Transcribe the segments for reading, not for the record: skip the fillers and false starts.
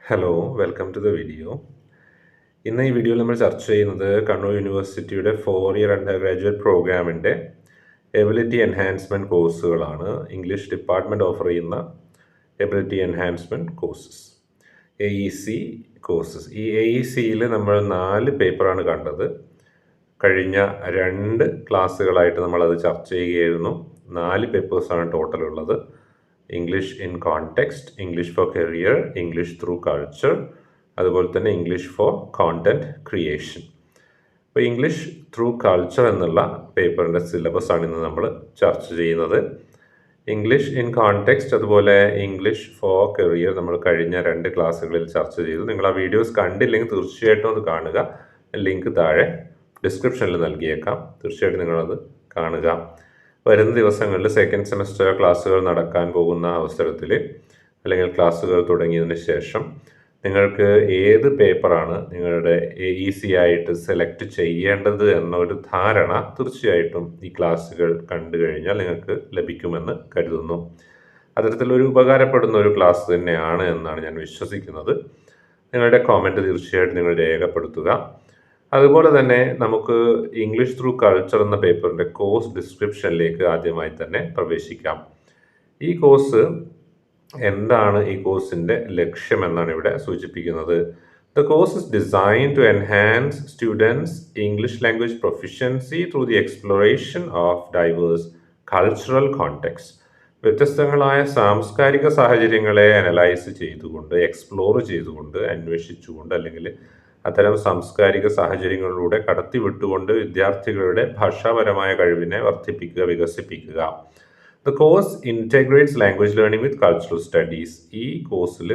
Hello, welcome to the video. ഇന്ന് ഈ വീഡിയോയിൽ നമ്മൾ ചർച്ച ചെയ്യുന്നത് കണ്ണൂർ യൂണിവേഴ്സിറ്റിയുടെ 4 ഇയർ അണ്ടർ ഗ്രാജുവേറ്റ് പ്രോഗ്രാമിൻ്റെ എബിലിറ്റി എൻഹാൻസ്മെൻറ്റ് കോഴ്സുകളാണ്. ഇംഗ്ലീഷ് ഡിപ്പാർട്ട്മെൻറ്റ് ഓഫർ ചെയ്യുന്ന ability enhancement courses, AEC courses. ഈ AECയിൽ നമ്മൾ 4 പേപ്പറാണ് കണ്ടത്. കഴിഞ്ഞ 2 ക്ലാസ്സുകളായിട്ട് നമ്മളത് ചർച്ച ചെയ്യുകയായിരുന്നു. 4 പേപ്പേഴ്സാണ് ടോട്ടൽ ഉള്ളത്. English in context, English for career, English through culture, അതുപോലെ തന്നെ ഇംഗ്ലീഷ് ഫോർ കോണ്ടന്റ് ക്രിയേഷൻ. അപ്പോൾ ഇംഗ്ലീഷ് ത്രൂ കൾച്ചർ എന്നുള്ള പേപ്പറിൻ്റെ സിലബസാണ് ഇന്ന് നമ്മൾ ചർച്ച ചെയ്യുന്നത്. ഇംഗ്ലീഷ് ഇൻ കോണ്ടെക്സ്റ്റ് അതുപോലെ ഇംഗ്ലീഷ് ഫോർ കരിയർ നമ്മൾ കഴിഞ്ഞ 2 ക്ലാസ്സുകളിൽ ചർച്ച ചെയ്തു. നിങ്ങൾ ആ വീഡിയോസ് കണ്ടില്ലെങ്കിൽ തീർച്ചയായിട്ടും അത് കാണുക. ലിങ്ക് താഴെ ഡിസ്ക്രിപ്ഷനിൽ നൽകിയേക്കാം. തീർച്ചയായിട്ടും നിങ്ങളത് കാണുക. വരുന്ന ദിവസങ്ങളിൽ സെക്കൻഡ് സെമസ്റ്റർ ക്ലാസ്സുകൾ നടക്കാൻ പോകുന്ന അവസരത്തിൽ അല്ലെങ്കിൽ ക്ലാസ്സുകൾ തുടങ്ങിയതിന് ശേഷം നിങ്ങൾക്ക് ഏത് പേപ്പറാണ് നിങ്ങളുടെ AEC ആയിട്ട് സെലക്ട് ചെയ്യേണ്ടത് എന്നൊരു ധാരണ തീർച്ചയായിട്ടും ഈ ക്ലാസ്സുകൾ കണ്ടു കഴിഞ്ഞാൽ നിങ്ങൾക്ക് ലഭിക്കുമെന്ന് കരുതുന്നു. അത്തരത്തിലൊരു ഉപകാരപ്പെടുന്ന ഒരു ക്ലാസ് തന്നെയാണ് എന്നാണ് ഞാൻ വിശ്വസിക്കുന്നത്. നിങ്ങളുടെ കോമെൻറ്റ് തീർച്ചയായിട്ടും നിങ്ങൾ രേഖപ്പെടുത്തുക. അതുപോലെ തന്നെ നമുക്ക് ഇംഗ്ലീഷ് ത്രൂ കൾച്ചർ എന്ന പേപ്പറിൻ്റെ കോഴ്സ് ഡിസ്ക്രിപ്ഷനിലേക്ക് ആദ്യമായി തന്നെ പ്രവേശിക്കാം. ഈ കോഴ്സ് എന്താണ്, ഈ കോഴ്സിൻ്റെ ലക്ഷ്യം എന്നാണ് ഇവിടെ സൂചിപ്പിക്കുന്നത്. The course is design to enhance students English language proficiency through the exploration of diverse cultural context. വ്യത്യസ്തങ്ങളായ സാംസ്കാരിക സാഹചര്യങ്ങളെ അനലൈസ് ചെയ്തുകൊണ്ട്, എക്സ്പ്ലോർ ചെയ്തുകൊണ്ട്, അന്വേഷിച്ചുകൊണ്ട്, അല്ലെങ്കിൽ അത്തരം സാംസ്കാരിക സാഹചര്യങ്ങളിലൂടെ കടത്തിവിട്ടുകൊണ്ട് വിദ്യാർത്ഥികളുടെ ഭാഷാപരമായ കഴിവിനെ വർദ്ധിപ്പിക്കുക, വികസിപ്പിക്കുക. The course integrates language learning with cultural studies. ഈ കോഴ്സിൽ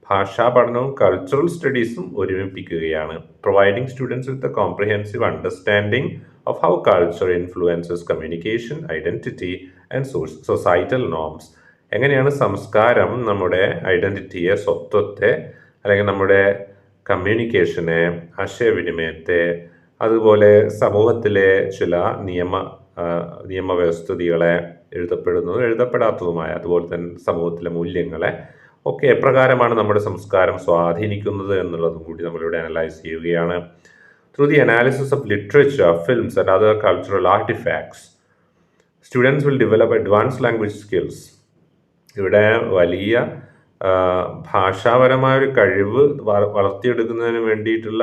ഭാഷാ പഠനവും കൾച്ചറൽ സ്റ്റഡീസും ഒരുമിപ്പിക്കുകയാണ്. Providing students with a comprehensive understanding of how culture influences communication, identity and societal norms. എങ്ങനെയാണ് സംസ്കാരം നമ്മുടെ ഐഡൻറ്റിറ്റിയെ, സ്വത്വത്തെ, അല്ലെങ്കിൽ നമ്മുടെ കമ്മ്യൂണിക്കേഷനെ, ആശയവിനിമയത്തെ, അതുപോലെ സമൂഹത്തിലെ ചില നിയമവ്യവസ്ഥിതികളെ, എഴുതപ്പെടുന്നതും എഴുതപ്പെടാത്തതുമായ, അതുപോലെ തന്നെ സമൂഹത്തിലെ മൂല്യങ്ങളെ ഒക്കെ എപ്രകാരമാണ് നമ്മുടെ സംസ്കാരം സ്വാധീനിക്കുന്നത് എന്നുള്ളതും കൂടി നമ്മളിവിടെ അനലൈസ് ചെയ്യുകയാണ്. Through the analysis of literature, films and other cultural artefacts, students will develop advanced language skills. ഇവിടെ വലിയ ഭാഷാപരമായ ഒരു കഴിവ് വളർത്തിയെടുക്കുന്നതിന് വേണ്ടിയിട്ടുള്ള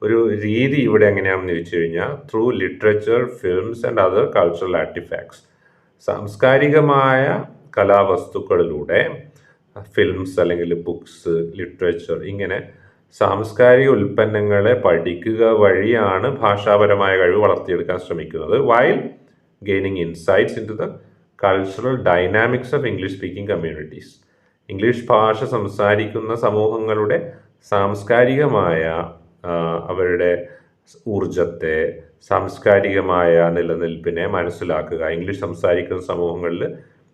ഒരു രീതി ഇവിടെ എങ്ങനെയാണെന്ന് ചോദിച്ചു കഴിഞ്ഞാൽ, through literature, films and other cultural artifacts, സാംസ്കാരികമായ കലാവസ്തുക്കളിലൂടെ, ഫിൽംസ് അല്ലെങ്കിൽ ബുക്സ്, ലിറ്ററേച്ചർ, ഇങ്ങനെ സാംസ്കാരിക ഉൽപ്പന്നങ്ങളെ പഠിക്കുക വഴിയാണ് ഭാഷാപരമായ കഴിവ് വളർത്തിയെടുക്കാൻ ശ്രമിക്കുന്നത്. While gaining insights into the cultural dynamics of English speaking communities. English ഭാഷ സംസാരിക്കുന്ന സമൂഹങ്ങളുടെ സാംസ്കാരികമായ അവരുടെ ഊർജത്തെ, സാംസ്കാരികമായ നിലനിൽപ്പിനെ മനസ്സിലാക്കുക. ഇംഗ്ലീഷ് സംസാരിക്കുന്ന സമൂഹങ്ങളിൽ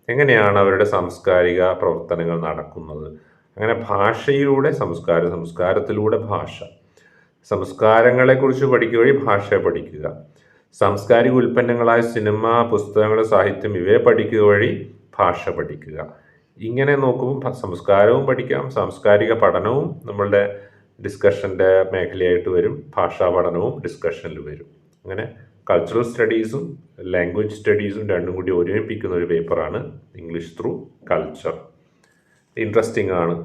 എങ്ങനെയാണ് അവരുടെ സാംസ്കാരിക പ്രവർത്തനങ്ങൾ നടക്കുന്നത്. അങ്ങനെ ഭാഷയിലൂടെ സംസ്കാരത്തിലൂടെ ഭാഷ, സംസ്കാരങ്ങളെക്കുറിച്ച് പഠിക്കുക വഴി ഭാഷയെ പഠിക്കുക. സാംസ്കാരിക ഉൽപ്പന്നങ്ങളായ സിനിമ, പുസ്തകങ്ങൾ, സാഹിത്യം ഇവയെ പഠിക്കുക വഴി ഭാഷ പഠിക്കുക. ഇങ്ങനെ നോക്കുമ്പോൾ സംസ്കാരവും പഠിക്കാം, സാംസ്കാരിക പഠനവും നമ്മളുടെ ഡിസ്കഷൻ്റെ മേഖലയായിട്ട് വരും, ഭാഷാ പഠനവും ഡിസ്കഷനിൽ വരും. അങ്ങനെ കൾച്ചറൽ സ്റ്റഡീസും ലാംഗ്വേജ് സ്റ്റഡീസും രണ്ടും കൂടി ഒരുമിപ്പിക്കുന്ന ഒരു പേപ്പറാണ് ഇംഗ്ലീഷ് ത്രൂ കൾച്ചർ. ഇൻട്രസ്റ്റിംഗ് ആണ്,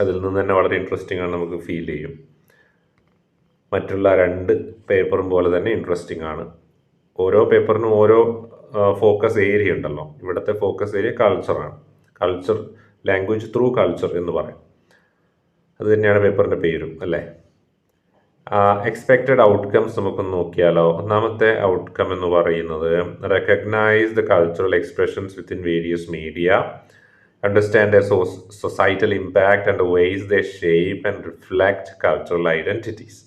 അതിൽ നിന്ന് തന്നെ വളരെ ഇൻട്രസ്റ്റിംഗ് ആണ്, നമുക്ക് ഫീൽ ചെയ്യും. മറ്റുള്ള 2 പേപ്പറും പോലെ തന്നെ ഇൻട്രസ്റ്റിംഗ് ആണ്. ഓരോ പേപ്പറിനും ഓരോ ഫോക്കസ് ഏരിയ ഉണ്ടല്ലോ. ഇവിടുത്തെ ഫോക്കസ് ഏരിയ കൾച്ചറാണ്. കൾച്ചർ, ലാംഗ്വേജ് ത്രൂ കൾച്ചർ എന്ന് പറയും. അത് തന്നെയാണ് പേപ്പറിൻ്റെ പേരും, അല്ലേ? എക്സ്പെക്റ്റഡ് ഔട്ട്കംസ് നമുക്കൊന്ന് നോക്കിയാലോ. ഒന്നാമത്തെ ഔട്ട്കം എന്ന് പറയുന്നത്, recognise the cultural expressions within various media, understand the societal impact and ways the shape and reflect cultural identities.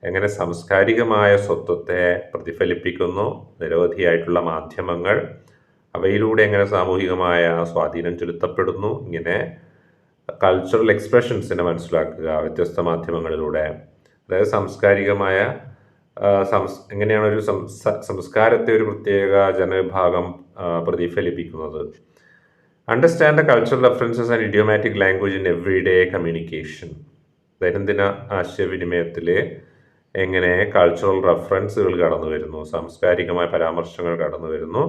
എങ്ങനെ സാംസ്കാരികമായ സ്വത്വത്തെ പ്രതിഫലിപ്പിക്കുന്നു നിരവധിയായിട്ടുള്ള മാധ്യമങ്ങൾ, അവയിലൂടെ എങ്ങനെ സാമൂഹികമായ സ്വാധീനം ചെലുത്തപ്പെടുന്നു. ഇങ്ങനെ കൾച്ചറൽ എക്സ്പ്രഷൻസിനെ മനസ്സിലാക്കുക വ്യത്യസ്ത മാധ്യമങ്ങളിലൂടെ. അതായത് സാംസ്കാരികമായ എങ്ങനെയാണ് ഒരു സംസ്കാരത്തെ ഒരു പ്രത്യേക ജനവിഭാഗം പ്രതിഫലിപ്പിക്കുന്നത്. Understand the cultural references and idiomatic language in every day communication. ദൈനംദിന ആശയവിനിമയത്തിൽ എങ്ങനെ കൾച്ചറൽ റെഫറൻസുകൾ കടന്നു വരുന്നു, സാംസ്കാരികമായ പരാമർശങ്ങൾ കടന്നു വരുന്നു,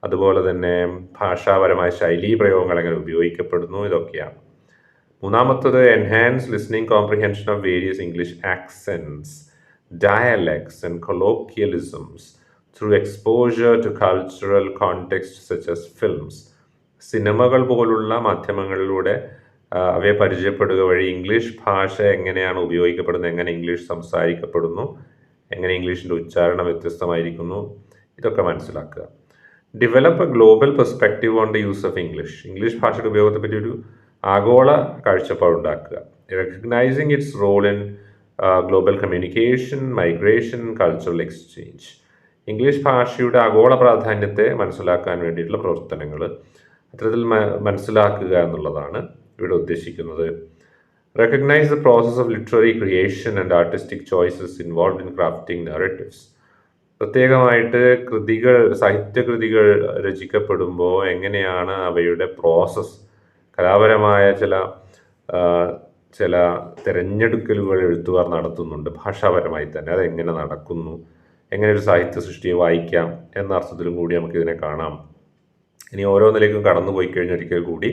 അതുപോലെ തന്നെ ഭാഷാപരമായ ശൈലീ പ്രയോഗങ്ങൾ എങ്ങനെ ഉപയോഗിക്കപ്പെടുന്നു, ഇതൊക്കെയാണ്. മൂന്നാമത്തത് enhance listening comprehension of various English accents, dialects and colloquialisms through exposure to cultural context such as films. സിനിമകൾ പോലുള്ള മാധ്യമങ്ങളിലൂടെ അവയെ പരിചയപ്പെടുക വഴി ഇംഗ്ലീഷ് ഭാഷ എങ്ങനെയാണ് ഉപയോഗിക്കപ്പെടുന്നത്, എങ്ങനെ ഇംഗ്ലീഷ് സംസാരിക്കപ്പെടുന്നു, എങ്ങനെ ഇംഗ്ലീഷിൻ്റെ ഉച്ചാരണം വ്യത്യസ്തമായിരിക്കുന്നു, ഇതൊക്കെ മനസ്സിലാക്കുക. Develop a global perspective on the use of English. English ഭാഷയുടെ ഉപയോഗത്തെ പറ്റി ഒരു ആഗോള കാഴ്ചപ്പാടുണ്ടാക്കുക. Recognizing its role in global communication, migration, cultural exchange. English ഭാഷയുടെ ആഗോള പ്രാധാന്യത്തെ മനസ്സിലാക്കാൻ വേണ്ടിയിട്ടുള്ള പ്രവർത്തനങ്ങൾ അത്തരത്തിൽ മനസ്സിലാക്കുക എന്നുള്ളതാണ് ഇവിടെ ഉദ്ദേശിക്കുന്നത്. Recognise the process of literary creation and artistic choices involve in crafting narratives. പ്രത്യേകമായിട്ട് സാഹിത്യകൃതികൾ രചിക്കപ്പെടുമ്പോൾ എങ്ങനെയാണ് അവയുടെ പ്രോസസ്സ്, കലാപരമായ ചില തിരഞ്ഞെടുക്കലുകൾ എഴുത്തുകാർ നടത്തുന്നുണ്ട് ഭാഷാപരമായി തന്നെ, അതെങ്ങനെ നടക്കുന്നു, എങ്ങനെ ഒരു സാഹിത്യ സൃഷ്ടിയെ വായിക്കാം എന്ന അർത്ഥത്തിലും കൂടി നമുക്കിതിനെ കാണാം. ഇനി ഓരോന്നിലേക്കും കടന്നു പോയി കഴിഞ്ഞൊരിക്കൽ കൂടി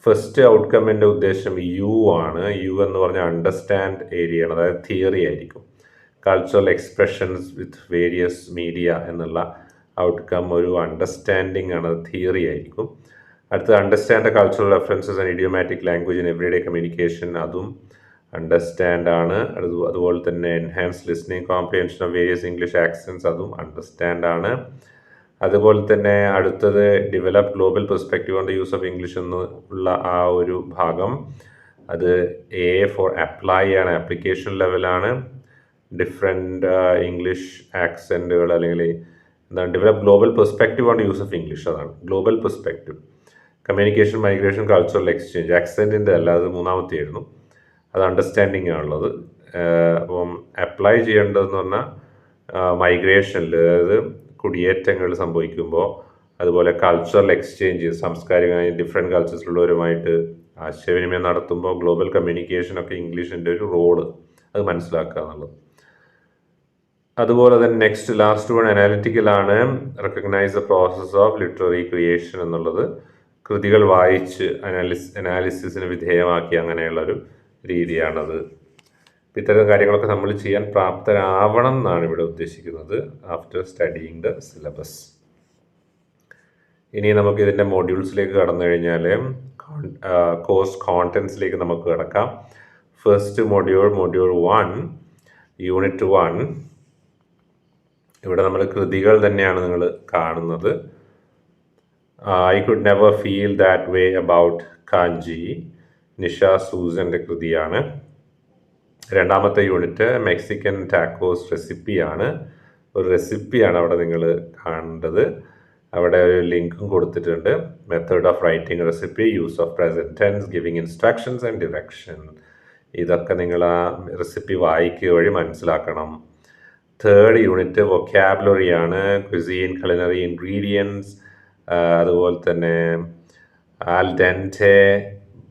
ഫസ്റ്റ് ഔട്ട്കമ്മിൻ്റെ ഉദ്ദേശം യു ആണ്. യു എന്ന് പറഞ്ഞാൽ അണ്ടർസ്റ്റാൻഡ് ഏരിയയാണ്, അതായത് തിയറി ആയിരിക്കും. Cultural expressions with various media എന്നുള്ള ഔട്ട്കം ഒരു അണ്ടർസ്റ്റാൻഡിങ് ആണ്, തിയറി ആയിരിക്കും. അടുത്ത് understand cultural references and idiomatic language in every day communication, അതും അണ്ടർസ്റ്റാൻഡ് ആണ്. അതുപോലെ തന്നെ enhance listening comprehension of various English accents, അതും അണ്ടർസ്റ്റാൻഡ് ആണ്. അതുപോലെ തന്നെ അടുത്തത് develop global perspective on the use of English എന്നുള്ള ആ ഒരു ഭാഗം, അത് എ ഫോർ അപ്ലൈ ആണ്, ആപ്ലിക്കേഷൻ ലെവലാണ്. ഡിഫറെൻറ്റ് ഇംഗ്ലീഷ് ആക്സെൻറ്റുകൾ അല്ലെങ്കിൽ എന്താണ് develop global perspective on the use of English, അതാണ് global perspective. Communication, migration, cultural exchange, ആക്സെൻറ്റിൻ്റെ അല്ല, അത് മൂന്നാമത്തെ ആയിരുന്നു, അത് അണ്ടർസ്റ്റാൻഡിങ് ആണുള്ളത്. അപ്പം അപ്ലൈ ചെയ്യേണ്ടതെന്ന് പറഞ്ഞാൽ മൈഗ്രേഷനിൽ, അതായത് കുടിയേറ്റങ്ങൾ സംഭവിക്കുമ്പോൾ, അതുപോലെ കൾച്ചറൽ എക്സ്ചേഞ്ച്, സാംസ്കാരികമായി ഡിഫറെൻറ്റ് കൾച്ചേഴ്സിലുള്ളവരുമായിട്ട് ആശയവിനിമയം നടത്തുമ്പോൾ ഗ്ലോബൽ കമ്മ്യൂണിക്കേഷനൊക്കെ ഇംഗ്ലീഷിൻ്റെ ഒരു റോള് അത് മനസ്സിലാക്കുക എന്നുള്ളത്. അതുപോലെ തന്നെ നെക്സ്റ്റ് ലാസ്റ്റ് വൺ അനാലിറ്റിക്കലാണ്. Recognize the process of literary creation എന്നുള്ളത് കൃതികൾ വായിച്ച് അനാലിസിസിന് വിധേയമാക്കി അങ്ങനെയുള്ളൊരു രീതിയാണത്. ഇത്തരം കാര്യങ്ങളൊക്കെ നമ്മൾ ചെയ്യാൻ പ്രാപ്തരാവണം എന്നാണ് ഇവിടെ ഉദ്ദേശിക്കുന്നത് ആഫ്റ്റർ സ്റ്റഡിയിങ് ദ സിലബസ്. ഇനി നമുക്ക് ഇതിൻ്റെ മോഡ്യൂൾസിലേക്ക് കടന്നു കഴിഞ്ഞാൽ കോഴ്സ് കോണ്ടൻസിലേക്ക് നമുക്ക് കിടക്കാം. First module 1, unit 1. ഇവിടെ നമ്മൾ കൃതികൾ തന്നെയാണ് നിങ്ങൾ കാണുന്നത്. I could never feel that way about Kanchi, Nisha സൂസൻ്റെ കൃതിയാണ്. രണ്ടാമത്തെ യൂണിറ്റ് മെക്സിക്കൻ ടാക്കോസ് റെസിപ്പിയാണ്. ഒരു റെസിപ്പിയാണ് അവിടെ നിങ്ങൾ കാണേണ്ടത്. അവിടെ ഒരു ലിങ്കും കൊടുത്തിട്ടുണ്ട്. Method of writing recipe, use of present tense, giving instructions and direction. ഇതൊക്കെ നിങ്ങൾ ആ റെസിപ്പി വായിക്കുക വഴി മനസ്സിലാക്കണം. തേർഡ് യൂണിറ്റ് വൊക്കാബുലറിയാണ്. ക്വിസീൻ, culinary ഇൻഗ്രീഡിയൻസ്, അതുപോലെ തന്നെ al dente,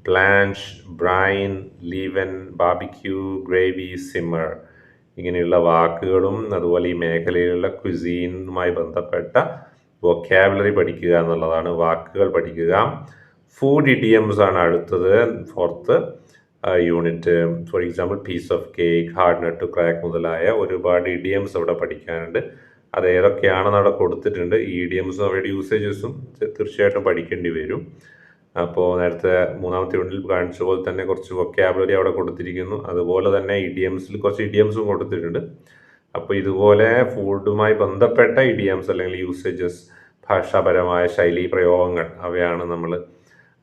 blanch, brine, leaven, barbecue, gravy, simmer, ഇങ്ങനെയുള്ള വാക്കുകളും അതുപോലെ ഈ മേഖലയിലുള്ള ക്വിസീനുമായി ബന്ധപ്പെട്ട വൊക്കാബുലറി പഠിക്കുക എന്നുള്ളതാണ്, വാക്കുകൾ പഠിക്കുക. ഫുഡ് ഇഡിയംസ് ആണ് അടുത്തത്, fourth unit. For example piece of cake, hard nut to crack മുതലായ ഒരുപാട് ഇഡിയംസ് അവിടെ പഠിക്കാനുണ്ട്. അത് ഏതൊക്കെയാണെന്ന് അവിടെ കൊടുത്തിട്ടുണ്ട്. ഈ ഇഡിയംസും അവരുടെ യൂസേജസും തീർച്ചയായിട്ടും പഠിക്കേണ്ടി വരും. അപ്പോൾ നേരത്തെ മൂന്നാമത്തെ യൂണിറ്റിൽ കാണിച്ച പോലെ തന്നെ കുറച്ച് വൊക്കാബുലറി അവിടെ കൊടുത്തിരിക്കുന്നു. അതുപോലെ തന്നെ ഇഡിയംസിൽ കുറച്ച് ഇഡിയംസും കൊടുത്തിട്ടുണ്ട്. അപ്പോൾ ഇതുപോലെ ഫുഡുമായി ബന്ധപ്പെട്ട ഇഡിയംസ് അല്ലെങ്കിൽ യൂസേജസ്, ഭാഷാപരമായ ശൈലി പ്രയോഗങ്ങൾ, അവയാണ് നമ്മൾ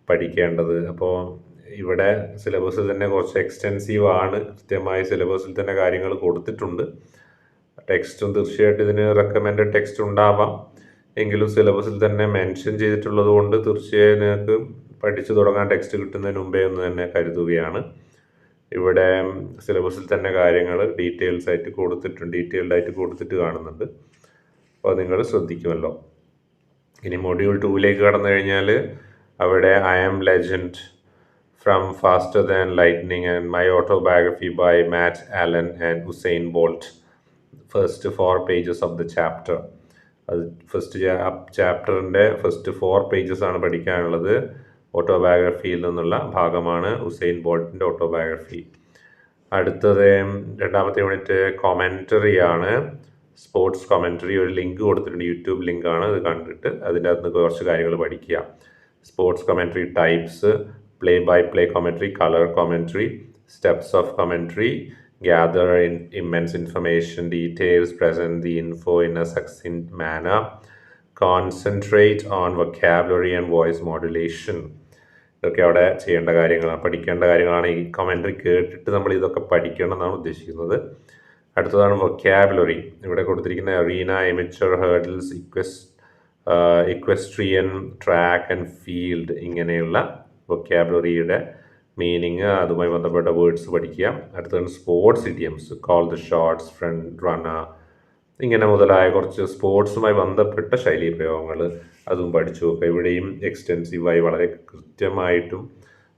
പഠിക്കേണ്ടത്. അപ്പോൾ ഇവിടെ സിലബസിൽ തന്നെ കുറച്ച് എക്സ്റ്റെൻസീവ് ആണ്. കൃത്യമായി സിലബസിൽ തന്നെ കാര്യങ്ങൾ കൊടുത്തിട്ടുണ്ട്. ടെക്സ്റ്റും തീർച്ചയായിട്ടും ഇതിന് റെക്കമെൻഡഡ് ടെക്സ്റ്റ് ഉണ്ടാവാം, എങ്കിലും സിലബസിൽ തന്നെ മെൻഷൻ ചെയ്തിട്ടുള്ളത് കൊണ്ട് തീർച്ചയായും നിങ്ങൾക്ക് പഠിച്ചു തുടങ്ങാൻ ടെക്സ്റ്റ് കിട്ടുന്നതിന് മുമ്പേ ഒന്ന് തന്നെ കരുതുകയാണ്. ഇവിടെ സിലബസിൽ തന്നെ കാര്യങ്ങൾ ഡീറ്റെയിൽഡ് ആയിട്ട് കൊടുത്തിട്ട് കാണുന്നുണ്ട്. അപ്പോൾ നിങ്ങൾ ശ്രദ്ധിക്കുമല്ലോ. ഇനി മൊഡ്യൂൾ 2ലേക്ക് കടന്നു കഴിഞ്ഞാൽ അവിടെ I am legend from faster than lightning and my autobiography by Matt Allen and Usain Bolt. First 4 pages of the chapter. അത് ചാപ്റ്ററിൻ്റെ ഫസ്റ്റ് 4 pages ആണ് പഠിക്കാനുള്ളത്. ഓട്ടോബയോഗ്രഫിയിൽ നിന്നുള്ള ഭാഗമാണ് ഉസൈൻ ബോൾട്ടിൻ്റെ ഓട്ടോബയോഗ്രഫി. അടുത്തത് രണ്ടാമത്തെ യൂണിറ്റ് കോമെൻറ്ററി ആണ്. സ്പോർട്സ് കോമെൻറ്ററി ഒരു ലിങ്ക് കൊടുത്തിട്ടുണ്ട്, യൂട്യൂബ് ലിങ്കാണ്. അത് കണ്ടിട്ട് അതിൻ്റെ അകത്ത് നിന്ന് കുറച്ച് കാര്യങ്ങൾ പഠിക്കുക. Sports commentary types, play by play commentary, colour commentary, steps of commentary, gather immense information, details, present the info in a succinct manner, concentrate on vocabulary and voice modulation. ഇതൊക്കെ അവിടെ ചെയ്യേണ്ട കാര്യങ്ങളാണ്, പഠിക്കേണ്ട കാര്യങ്ങളാണ്. ഈ കമൻട്രി കേട്ടിട്ട് നമ്മൾ ഇതൊക്കെ പഠിക്കണം എന്നാണ് ഉദ്ദേശിക്കുന്നത്. അടുത്തതാണ് വൊക്കാബുലറി. ഇവിടെ കൊടുത്തിരിക്കുന്ന arena, amateur, hurdles, equestrian, track and field, ഇങ്ങനെയുള്ള വൊക്കാബുലറിയുടെ മീനിങ്, അതുമായി ബന്ധപ്പെട്ട വേർഡ്സ് പഠിക്കുക. അടുത്തതാണ് sports idioms, call the shots, front runner, ഇങ്ങനെ മുതലായ കുറച്ച് സ്പോർട്സുമായി ബന്ധപ്പെട്ട ശൈലീ പ്രയോഗങ്ങൾ അതും പഠിച്ചു നോക്കുക. ഇവിടെയും എക്സ്റ്റെൻസീവായി വളരെ കൃത്യമായിട്ടും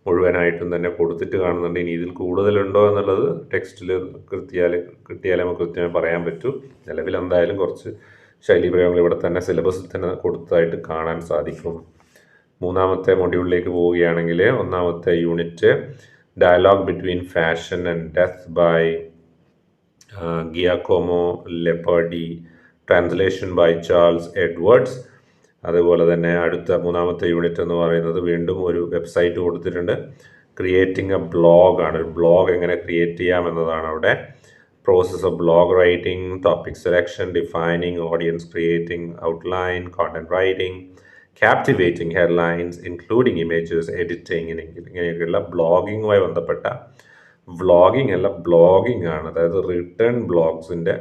മുഴുവനായിട്ടും തന്നെ കൊടുത്തിട്ട് കാണുന്നുണ്ട്. ഇനി ഇതിൽ കൂടുതലുണ്ടോ എന്നുള്ളത് ടെക്സ്റ്റിൽ കിട്ടിയാലേ നമുക്ക് കൃത്യമായി പറയാൻ പറ്റൂ. നിലവിൽ എന്തായാലും കുറച്ച് ശൈലീ പ്രയോഗങ്ങൾ ഇവിടെ തന്നെ സിലബസിൽ തന്നെ കൊടുത്തതായിട്ട് കാണാൻ സാധിക്കും. മൂന്നാമത്തെ മൊഡ്യൂളിലേക്ക് പോവുകയാണെങ്കിൽ ഒന്നാമത്തെ unit dialogue between fashion and death by Giacomo Leopardi, translation by Charles Edwards. അതുപോലെ തന്നെ അടുത്ത മൂന്നാമത്തെ യൂണിറ്റ് എന്ന് പറയുന്നത് വീണ്ടും ഒരു വെബ്സൈറ്റ് കൊടുത്തിട്ടുണ്ട്. ക്രിയേറ്റിംഗ് എ ബ്ലോഗ് ആണ്. ഒരു ബ്ലോഗ് എങ്ങനെ ക്രിയേറ്റ് ചെയ്യാം എന്നതാണ് അവിടെ. Process of blog writing, topic selection, defining audience, creating outline, content writing, captivating headlines, including images, editing, ഇങ്ങനെയൊക്കെയുള്ള ബ്ലോഗിങ്ങുമായി ബന്ധപ്പെട്ട, വ്ളോഗിംഗ് അല്ല ബ്ലോഗിംഗ് ആണ്, അതായത് റിട്ടേൺ ബ്ലോഗ്സിൻ്റെ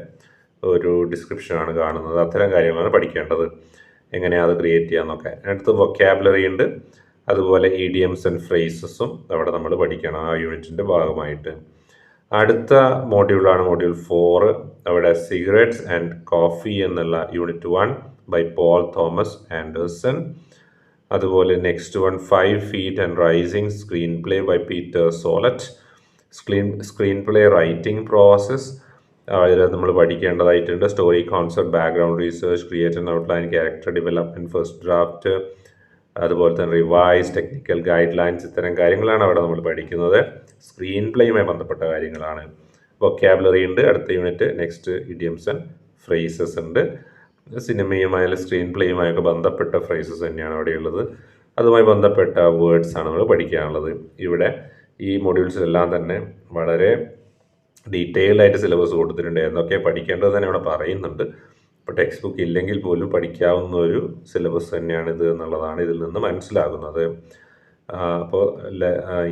ഒരു ഡിസ്ക്രിപ്ഷനാണ് കാണുന്നത്. അത്തരം കാര്യങ്ങളാണ് പഠിക്കേണ്ടത്, എങ്ങനെയാണ് അത് ക്രിയേറ്റ് ചെയ്യാമെന്നൊക്കെ. അടുത്ത് വൊക്കാബുലറി ഉണ്ട്, അതുപോലെ ഇഡിയംസ് ആൻഡ് ഫ്രേസസും അവിടെ നമ്മൾ പഠിക്കണം ആ യൂണിറ്റിൻ്റെ ഭാഗമായിട്ട്. അടുത്ത മോഡ്യൂളാണ് മോഡ്യൂൾ 4. അവിടെ സിഗരറ്റ്സ് ആൻഡ് കോഫി എന്നുള്ള unit 1 by Paul Thomas Anderson. അതുപോലെ next one 5 feet and rising, screen play by Peter Sollett. Screen play writing process അതിൽ നമ്മൾ പഠിക്കേണ്ടതായിട്ടുണ്ട്. Story concept, background research, create and outline, character development, first draft, അതുപോലെ തന്നെ revise, technical guide lines, ഇത്തരം കാര്യങ്ങളാണ് അവിടെ നമ്മൾ പഠിക്കുന്നത്. സ്ക്രീൻ പ്ലേയുമായി ബന്ധപ്പെട്ട കാര്യങ്ങളാണ്. വൊക്കാബുലറി ഉണ്ട് അടുത്ത unit. Next idioms and phrases ഉണ്ട്. സിനിമയുമായാലും സ്ക്രീൻ പ്ലേയുമായൊക്കെ ബന്ധപ്പെട്ട ഫ്രേസസ് തന്നെയാണ് അവിടെയുള്ളത്. അതുമായി ബന്ധപ്പെട്ട വേർഡ്സാണ് നമ്മൾ പഠിക്കാനുള്ളത്. ഇവിടെ ഈ മൊഡ്യൂൾസിലെല്ലാം തന്നെ വളരെ ഡീറ്റെയിൽഡ് ആയിട്ട് സിലബസ് കൊടുത്തിട്ടുണ്ട്. എന്തൊക്കെ പഠിക്കേണ്ടത് തന്നെ ഇവിടെ പറയുന്നുണ്ട്. ഇപ്പോൾ ടെക്സ്റ്റ് ബുക്ക് ഇല്ലെങ്കിൽ പോലും പഠിക്കാവുന്ന ഒരു സിലബസ് തന്നെയാണിത് എന്നുള്ളതാണ് ഇതിൽ നിന്ന് മനസ്സിലാകുന്നത്. അപ്പോൾ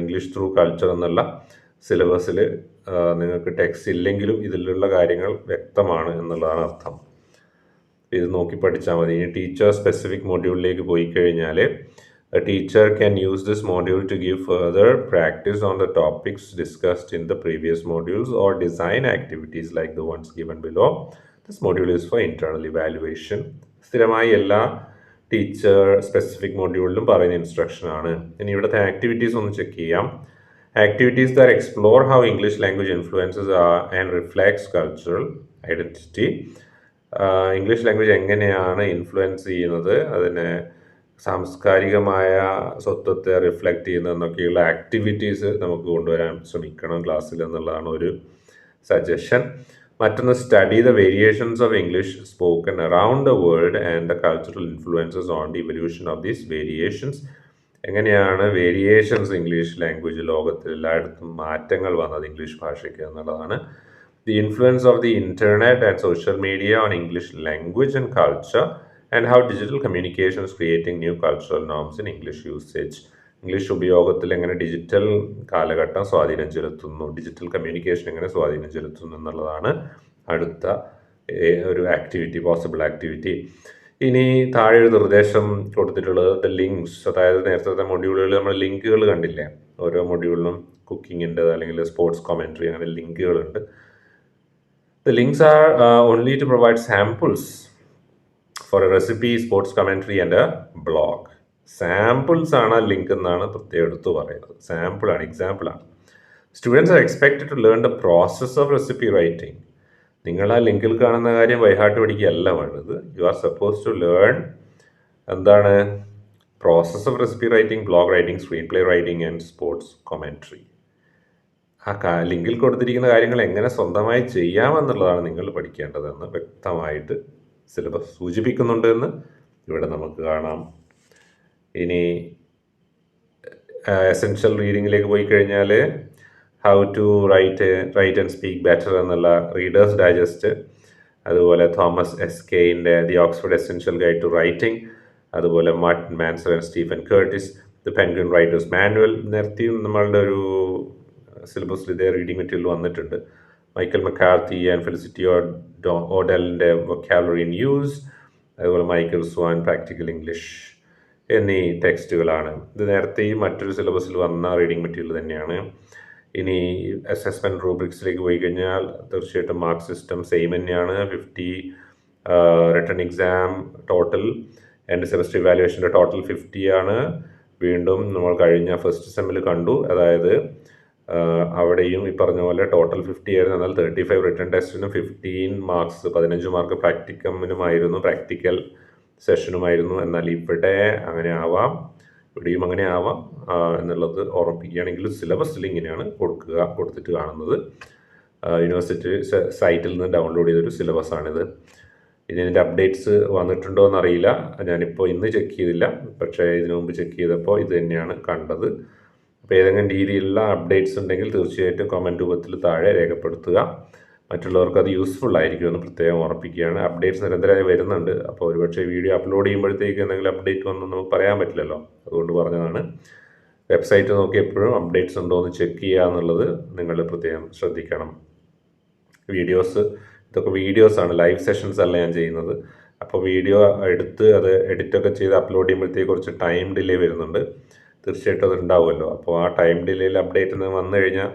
ഇംഗ്ലീഷ് ത്രൂ കൾച്ചർ എന്നുള്ള സിലബസിൽ നിങ്ങൾക്ക് ടെക്സ്റ്റ് ഇല്ലെങ്കിലും ഇതിലുള്ള കാര്യങ്ങൾ വ്യക്തമാണ് എന്നുള്ളതാണ് അർത്ഥം. ഇത് നോക്കി പഠിച്ചാൽ മതി. ഇനി ടീച്ചർ സ്പെസിഫിക് മൊഡ്യൂളിലേക്ക് പോയി കഴിഞ്ഞാൽ a teacher can use this module to give further practice on the topics discussed in the previous modules or design activities like the ones given below. This module is for internal evaluation. സ്ഥിരമായി എല്ലാ teacher specific മൊഡ്യൂളിലും പറയുന്ന instruction ആണ്. ഇനി ഇവിടുത്തെ activities ഒന്ന് check ചെയ്യാം. Activities that explore how English language influences and reflects cultural identity. English language എങ്ങനെയാണ് influence ചെയ്യുന്നത്, അതിനെ സാംസ്കാരികമായ സ്വത്വത്തെ റിഫ്ലക്റ്റ് ചെയ്യുന്നതെന്നൊക്കെയുള്ള ആക്ടിവിറ്റീസ് നമുക്ക് കൊണ്ടുവരാൻ ശ്രമിക്കണം ക്ലാസ്സിൽ എന്നുള്ളതാണ് ഒരു സജഷൻ. മറ്റൊന്ന് study the variations of English spoken around the world and the cultural influences on the evolution of these variations. എങ്ങനെയാണ് വേരിയേഷൻസ് ഇംഗ്ലീഷ് ലാംഗ്വേജ് ലോകത്തിൽ എല്ലായിടത്തും മാറ്റങ്ങൾ വന്നത് ഇംഗ്ലീഷ് ഭാഷയ്ക്ക് എന്നുള്ളതാണ്. The influence of the internet and social media on English language and culture and how digital communication is creating new cultural norms in English usage. English ഉപയോഗത്തിൽ എങ്ങനെ digital കാലഘട്ടം സ്വാധീനം ചെലുത്തുന്നു, ഡിജിറ്റൽ കമ്മ്യൂണിക്കേഷൻ എങ്ങനെ സ്വാധീനം ചെലുത്തുന്നു എന്നുള്ളതാണ് അടുത്ത ഒരു ആക്ടിവിറ്റി, പോസിബിൾ ആക്ടിവിറ്റി. ഇനി താഴെ ഒരു നിർദ്ദേശം കൊടുത്തിട്ടുള്ളത് ദ ലിങ്ക്സ്, അതായത് നേരത്തെ മൊഡ്യൂളുകളിൽ നമ്മൾ ലിങ്കുകൾ കണ്ടില്ലേ, ഓരോ മൊഡ്യൂളിലും കുക്കിങ്ങിൻ്റെ അല്ലെങ്കിൽ സ്പോർട്സ് കോമെൻട്രി അങ്ങനെ ലിങ്കുകളുണ്ട്. The links are only to provide samples for a recipe, sports commentary and a blog. Samples ആണ് ആ ലിങ്ക് എന്നാണ് പ്രത്യേകം എടുത്തു പറയുന്നത്. സാമ്പിളാണ്, എക്സാമ്പിളാണ്. Students are expected to learn the process of recipe writing. നിങ്ങൾ ആ ലിങ്കിൽ കാണുന്ന കാര്യം ബൈഹാർട്ട് പഠിക്കുകയല്ല വേണ്ടത്. You are suppose to learn എന്താണ് process of recipe writing, blog writing, screen play writing and sports commentary. ആ ലിങ്കിൽ കൊടുത്തിരിക്കുന്ന കാര്യങ്ങൾ എങ്ങനെ സ്വന്തമായി ചെയ്യാമെന്നുള്ളതാണ് നിങ്ങൾ പഠിക്കേണ്ടതെന്ന് വ്യക്തമായിട്ട് സിലബസ് സൂചിപ്പിക്കുന്നുണ്ട് എന്ന് ഇവിടെ നമുക്ക് കാണാം. ഇനി എസെൻഷ്യൽ റീഡിങ്ങിലേക്ക് പോയി കഴിഞ്ഞാൽ how to write and speak better എന്നുള്ള റീഡേഴ്സ് ഡൈജസ്റ്റ്, അതുപോലെ തോമസ് എസ് കെയിൻ്റെ the Oxford essential guide to writing, അതുപോലെ Martin Manser and Stephen Curtis the Penguin writers manual. നേരത്തെയും നമ്മളുടെ ഒരു സിലബസിൽ ഇതേ റീഡിംഗ് മെറ്റീരിയൽ വന്നിട്ടുണ്ട്. മൈക്കൽ മക്കാർത്തി ആൻഡ് ഫെലിസിറ്റി ഓഡലിൻ്റെ വൊക്കാബുലറി ഇൻ യൂസ്, അതുപോലെ മൈക്കൽ സ്വാൻ പ്രാക്ടിക്കൽ ഇംഗ്ലീഷ് എന്നീ ടെക്സ്റ്റുകളാണ്. ഇത് നേരത്തെയും മറ്റൊരു സിലബസിൽ വന്ന റീഡിംഗ് മെറ്റീരിയൽ തന്നെയാണ്. ഇനി അസസ്മെൻറ്റ് റൂബ്രിക്സിലേക്ക് പോയി കഴിഞ്ഞാൽ തീർച്ചയായിട്ടും മാർക്ക് സിസ്റ്റം സെയിം തന്നെയാണ്. 50 written exam total and semester ഇവാലുവേഷൻ്റെ ടോട്ടൽ 50 ആണ്. വീണ്ടും നമ്മൾ കഴിഞ്ഞ ഫസ്റ്റ് സെമ്മിൽ കണ്ടു. അതായത് അവിടെയും ഈ പറഞ്ഞ പോലെ ടോട്ടൽ 50 ആയിരുന്നു. എന്നാൽ 35 റിട്ടൺ ടെസ്റ്റിനും 15 മാർക്സ് 15 മാർക്ക് പ്രാക്ടിക്കമിനുമായിരുന്നു, പ്രാക്ടിക്കൽ സെഷനുമായിരുന്നു. എന്നാൽ ഇവിടെ അങ്ങനെ ആവാം, ഇവിടെയും അങ്ങനെ ആവാം എന്നുള്ളത് ഓർമ്മിപ്പിക്കുകയാണെങ്കിൽ സിലബസിൽ ഇങ്ങനെയാണ് കൊടുത്തിട്ട് കാണുന്നത്. യൂണിവേഴ്സിറ്റി സൈറ്റിൽ നിന്ന് ഡൗൺലോഡ് ചെയ്തൊരു സിലബസാണിത്. ഇനി ഇതിൻ്റെ അപ്ഡേറ്റ്സ് വന്നിട്ടുണ്ടോ എന്നറിയില്ല. ഞാനിപ്പോൾ ഇന്ന് ചെക്ക് ചെയ്തില്ല, പക്ഷേ ഇതിനു മുമ്പ് ചെക്ക് ചെയ്തപ്പോൾ ഇത് തന്നെയാണ് കണ്ടത്. അപ്പോൾ ഏതെങ്കിലും രീതിയിലുള്ള അപ്ഡേറ്റ്സ് ഉണ്ടെങ്കിൽ തീർച്ചയായിട്ടും കമൻറ്റ് രൂപത്തിൽ താഴെ രേഖപ്പെടുത്തുക. മറ്റുള്ളവർക്ക് അത് യൂസ്ഫുൾ ആയിരിക്കുമെന്ന് പ്രത്യേകം ഓർമ്മിപ്പിക്കുകയാണ്. അപ്ഡേറ്റ്സ് നിരന്തരമായി വരുന്നുണ്ട്. അപ്പോൾ ഒരുപക്ഷെ വീഡിയോ അപ്ലോഡ് ചെയ്യുമ്പോഴത്തേക്ക് എന്തെങ്കിലും അപ്ഡേറ്റ് വന്നു നമുക്ക് പറയാൻ പറ്റില്ലല്ലോ, അതുകൊണ്ട് പറഞ്ഞതാണ്. വെബ്സൈറ്റ് നോക്കി എപ്പോഴും അപ്ഡേറ്റ്സ് ഉണ്ടോ എന്ന് ചെക്ക് ചെയ്യുക എന്നുള്ളത് നിങ്ങൾ പ്രത്യേകം ശ്രദ്ധിക്കണം. ഇതൊക്കെ വീഡിയോസാണ്, ലൈവ് സെഷൻസ് അല്ല ഞാൻ ചെയ്യുന്നത്. അപ്പോൾ വീഡിയോ എടുത്ത് അത് എഡിറ്റൊക്കെ ചെയ്ത് അപ്ലോഡ് ചെയ്യുമ്പോഴത്തേക്ക് കുറച്ച് ടൈം ഡിലേ വരുന്നുണ്ട്. തീർച്ചയായിട്ടും അത് ഉണ്ടാവുമല്ലോ. അപ്പോൾ ആ ടൈം ഡിലേയിൽ അപ്ഡേറ്റ് വന്നു കഴിഞ്ഞാൽ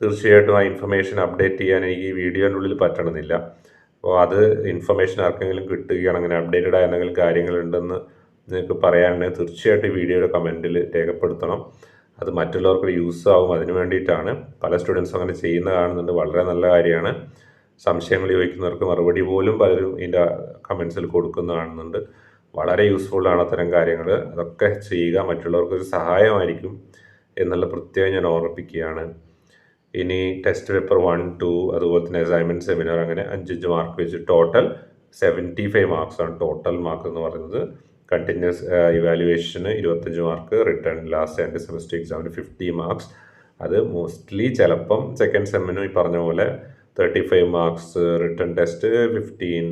തീർച്ചയായിട്ടും ആ ഇൻഫർമേഷൻ അപ്ഡേറ്റ് ചെയ്യാൻ എനിക്ക് ഈ വീഡിയോൻ്റെ ഉള്ളിൽ പറ്റണമെന്നില്ല. അപ്പോൾ അത് ഇൻഫർമേഷൻ ആർക്കെങ്കിലും കിട്ടുകയാണ്, അങ്ങനെ അപ്ഡേറ്റഡ് ആയ എന്തെങ്കിലും കാര്യങ്ങളുണ്ടെന്ന് നിങ്ങൾക്ക് പറയാനുണ്ടെങ്കിൽ തീർച്ചയായിട്ടും ഈ വീഡിയോയുടെ കമൻറ്റിൽ രേഖപ്പെടുത്തണം. അത് മറ്റുള്ളവർക്ക് യൂസ് ആവും, അതിന് വേണ്ടിയിട്ടാണ്. പല സ്റ്റുഡൻസും അങ്ങനെ ചെയ്യുന്ന കാണുന്നുണ്ട്, വളരെ നല്ല കാര്യമാണ്. സംശയങ്ങൾ ചോദിക്കുന്നവർക്ക് മറുപടി പോലും പലരും ഇതിൻ്റെ കമൻസിൽ കൊടുക്കുന്ന കാണുന്നുണ്ട്. വളരെ യൂസ്ഫുള്ളാണ് അത്തരം കാര്യങ്ങൾ. അതൊക്കെ ചെയ്യുക, മറ്റുള്ളവർക്കൊരു സഹായമായിരിക്കും എന്നുള്ള പ്രത്യേകം ഞാൻ ഓർമ്മിപ്പിക്കുകയാണ്. ഇനി ടെസ്റ്റ് പേപ്പർ 1, 2 അതുപോലെ തന്നെ അസൈൻമെൻറ്റ് സെമിനാർ, അങ്ങനെ 5 മാർക്ക് വെച്ച് ടോട്ടൽ 75 മാർക്സാണ് ടോട്ടൽ മാർക്ക് എന്ന് പറയുന്നത്. കണ്ടിന്യൂസ് ഇവാലുവേഷന് 25 mark, written last and semester എക്സാമിന് 50 മാർക്സ്. അത് മോസ്റ്റ്ലി ചിലപ്പം സെക്കൻഡ് സെമ്മിനും ഈ പറഞ്ഞ പോലെ 35 മാർക്സ്, റിട്ടേൺ ടെസ്റ്റ് 15,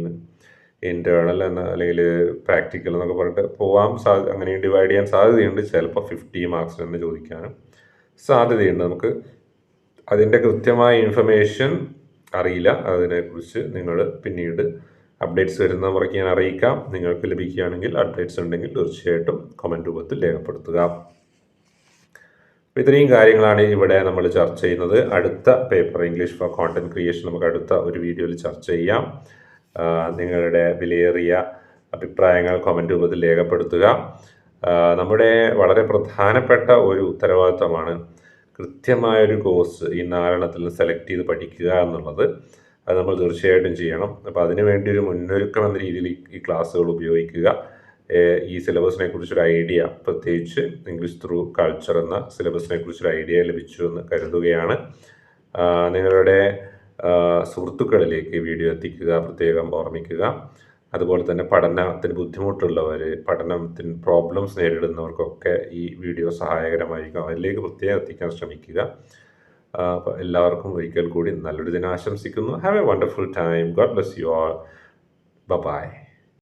ഇൻറ്റേർണൽ അല്ലെങ്കിൽ പ്രാക്ടിക്കൽ എന്നൊക്കെ പറഞ്ഞിട്ട് അങ്ങനെ ഡിവൈഡ് ചെയ്യാൻ സാധ്യതയുണ്ട്. ചിലപ്പോൾ 50 മാർക്സ് തന്നെ ചോദിക്കാനും സാധ്യതയുണ്ട്. നമുക്ക് അതിൻ്റെ കൃത്യമായ ഇൻഫർമേഷൻ അറിയില്ല. അതിനെക്കുറിച്ച് നിങ്ങൾ പിന്നീട് അപ്ഡേറ്റ്സ് വരുന്ന മുറയ്ക്ക് ഞാൻ അറിയിക്കാം. നിങ്ങൾക്ക് ലഭിക്കുകയാണെങ്കിൽ അപ്ഡേറ്റ്സ് ഉണ്ടെങ്കിൽ തീർച്ചയായിട്ടും കമൻറ്റ് രൂപത്തിൽ രേഖപ്പെടുത്തുക. ഇത്രയും കാര്യങ്ങളാണ് ഇവിടെ നമ്മൾ ചർച്ച ചെയ്യുന്നത്. അടുത്ത paper English for content creation നമുക്ക് അടുത്ത ഒരു വീഡിയോയിൽ ചർച്ച ചെയ്യാം. നിങ്ങളുടെ വിലയേറിയ അഭിപ്രായങ്ങൾ കമൻറ്റ് രൂപത്തിൽ രേഖപ്പെടുത്തുക. നമ്മുടെ വളരെ പ്രധാനപ്പെട്ട ഒരു ഉത്തരവാദിത്തമാണ് കൃത്യമായൊരു കോഴ്സ് ഈ 4 സെലക്ട് ചെയ്ത് പഠിക്കുക എന്നുള്ളത്. അത് നമ്മൾ തീർച്ചയായിട്ടും ചെയ്യണം. അപ്പോൾ അതിനു വേണ്ടി ഒരു മുന്നൊരുക്കം എന്ന രീതിയിൽ ഈ ക്ലാസ്സുകൾ ഉപയോഗിക്കുക. ഈ സിലബസിനെ കുറിച്ചൊരു ഐഡിയ, പ്രത്യേകിച്ച് ഇംഗ്ലീഷ് ത്രൂ കൾച്ചർ എന്ന സിലബസിനെ കുറിച്ചൊരു ഐഡിയ ലഭിച്ചു എന്ന് കരുതുകയാണ്. നിങ്ങളുടെ സുഹൃത്തുക്കളിലേക്ക് വീഡിയോ എത്തിക്കുക, പ്രത്യേകം ഓർമ്മിക്കുക. അതുപോലെ തന്നെ പഠനത്തിന് ബുദ്ധിമുട്ടുള്ളവർ, പഠനത്തിന് പ്രോബ്ലംസ് നേരിടുന്നവർക്കൊക്കെ ഈ വീഡിയോ സഹായകരമായിരിക്കും. അതിലേക്ക് പ്രത്യേകം എത്തിക്കാൻ ശ്രമിക്കുക. അപ്പോൾ എല്ലാവർക്കും ഒരിക്കൽ കൂടി നല്ലൊരു ദിനം ആശംസിക്കുന്നു. Have a wonderful time. God bless you all. By.